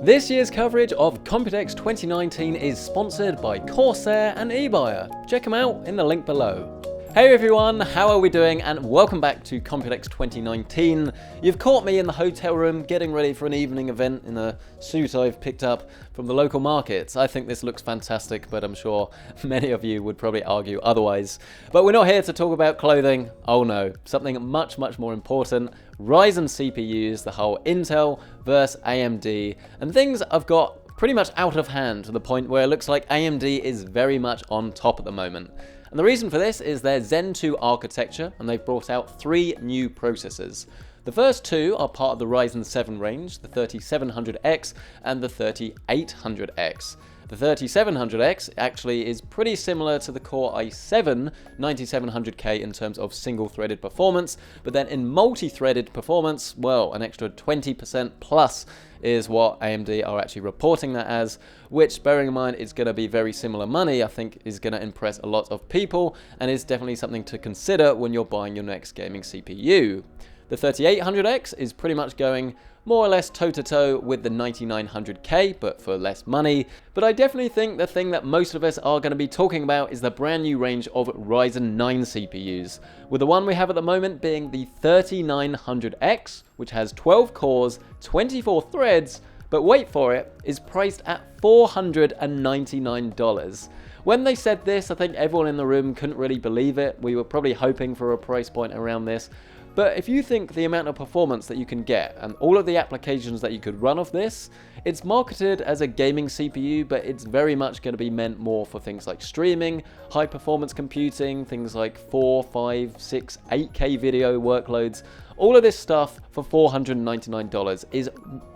This year's coverage of Computex 2019 is sponsored by Corsair and eBuyer. Check them out in the link below. Hey everyone, how are we doing? And welcome back to Computex 2019. You've caught me in the hotel room getting ready for an evening event in a suit I've picked up from the local markets. I think this looks fantastic, but I'm sure many of you would probably argue otherwise. But we're not here to talk about clothing. Oh no, something much more important. Ryzen CPUs, the whole Intel versus AMD, and things I've got pretty much out of hand to the point where it looks like AMD is very much on top at the moment. And the reason for this is their Zen 2 architecture, and they've brought out 3 new processors. The first 2 are part of the Ryzen 7 range, the 3700X and the 3800X. The 3700X actually is pretty similar to the Core i7 9700K in terms of single-threaded performance, but then in multi-threaded performance, well, an extra 20% plus is what AMD are actually reporting that as, which, bearing in mind it's going to be very similar money, I think is going to impress a lot of people and is definitely something to consider when you're buying your next gaming CPU. The 3800X is pretty much going more or less toe-to-toe with the 9900K, but for less money. But I definitely think the thing that most of us are going to be talking about is the brand new range of Ryzen 9 CPUs, with the one we have at the moment being the 3900X, which has 12 cores, 24 threads, but wait for it, is priced at $499. When they said this, I think everyone in the room couldn't really believe it. We were probably hoping for a price point around this. But if you think the amount of performance that you can get and all of the applications that you could run off this, it's marketed as a gaming CPU, but it's very much going to be meant more for things like streaming, high performance computing, things like 4, 5, 6, 8K video workloads. All of this stuff for $499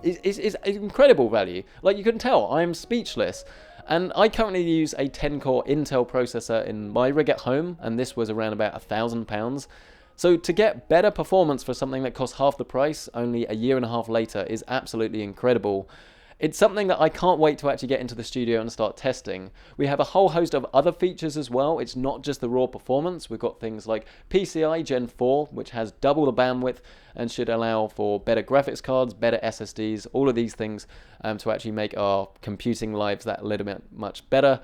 is incredible value. Like, you can tell, I am speechless. And I currently use a 10-core Intel processor in my rig at home, and this was around about £1,000. So to get better performance for something that costs half the price only a year and a half later is absolutely incredible. It's something that I can't wait to actually get into the studio and start testing. We have a whole host of other features as well. It's not just the raw performance. We've got things like PCI Gen 4, which has double the bandwidth and should allow for better graphics cards, better SSDs, all of these things to actually make our computing lives that little bit much better.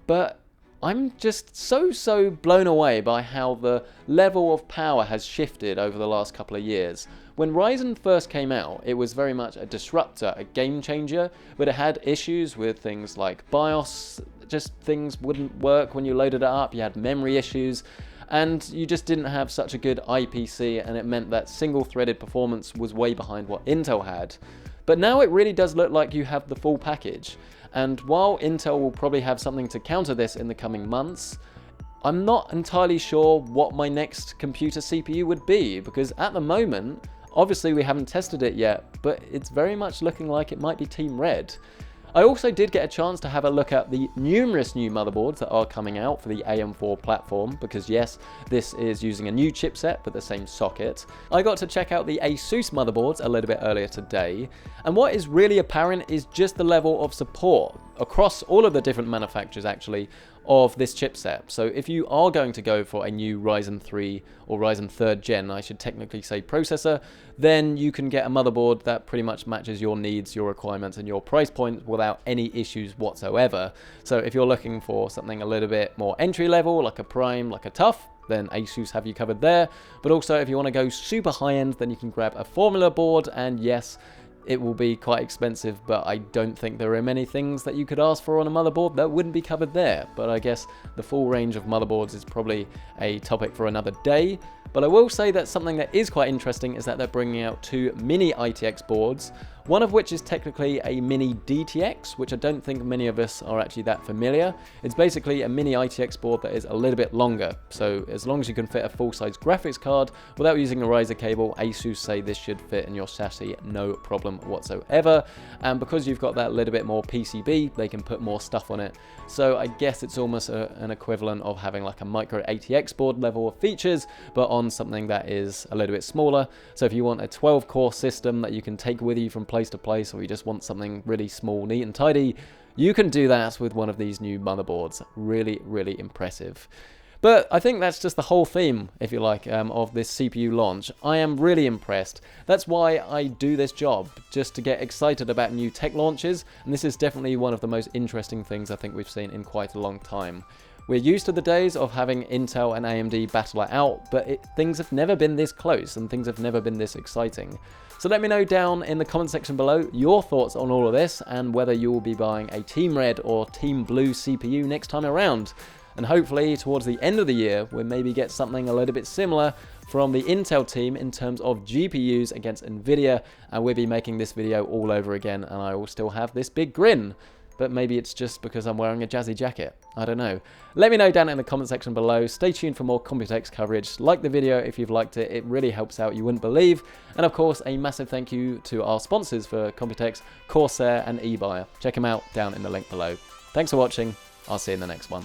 But I'm just so blown away by how the level of power has shifted over the last couple of years. When Ryzen first came out, it was very much a disruptor, a game changer, but it had issues with things like BIOS, just things wouldn't work when you loaded it up, you had memory issues, and you just didn't have such a good IPC, and it meant that single-threaded performance was way behind what Intel had. But now it really does look like you have the full package. And while Intel will probably have something to counter this in the coming months, I'm not entirely sure what my next computer CPU would be, because at the moment, obviously we haven't tested it yet, but it's very much looking like it might be Team Red. I also did get a chance to have a look at the numerous new motherboards that are coming out for the AM4 platform, because yes, this is using a new chipset but the same socket. I got to check out the Asus motherboards a little bit earlier today, and what is really apparent is just the level of support across all of the different manufacturers actually of this chipset. So if you are going to go for a new Ryzen 3 or Ryzen 3rd gen, I should technically say processor, then you can get a motherboard that pretty much matches your needs, your requirements, and your price point without any issues whatsoever. So if you're looking for something a little bit more entry level, like a Prime, like a Tough, then Asus have you covered there. But also if you want to go super high end, then you can grab a Formula board, and yes, it will be quite expensive, but I don't think there are many things that you could ask for on a motherboard that wouldn't be covered there. But I guess the full range of motherboards is probably a topic for another day. But I will say that something that is quite interesting is that they're bringing out 2 mini ITX boards, one of which is technically a mini DTX, which I don't think many of us are actually that familiar. It's basically a mini ITX board that is a little bit longer. So as long as you can fit a full-size graphics card without using a riser cable, Asus say this should fit in your chassis no problem whatsoever. And because you've got that little bit more PCB, they can put more stuff on it. So I guess it's almost an equivalent of having like a micro ATX board level of features, but on something that is a little bit smaller. So if you want a 12-core system that you can take with you from place to place, or you just want something really small, neat and tidy, you can do that with one of these new motherboards. Really impressive. But I think that's just the whole theme, if you like, of this CPU launch. I am really impressed. That's why I do this job, just to get excited about new tech launches, and this is definitely one of the most interesting things I think we've seen in quite a long time. We're used to the days of having Intel and AMD battle it out, but things have never been this close, and things have never been this exciting. So let me know down in the comment section below your thoughts on all of this, and whether you will be buying a Team Red or Team Blue CPU next time around. And hopefully towards the end of the year, we'll maybe get something a little bit similar from the Intel team in terms of GPUs against Nvidia, and we'll be making this video all over again, and I will still have this big grin. But maybe it's just because I'm wearing a jazzy jacket. I don't know. Let me know down in the comment section below. Stay tuned for more Computex coverage. Like the video if you've liked it. It really helps out, you wouldn't believe. And of course, a massive thank you to our sponsors for Computex, Corsair and eBuyer. Check them out down in the link below. Thanks for watching. I'll see you in the next one.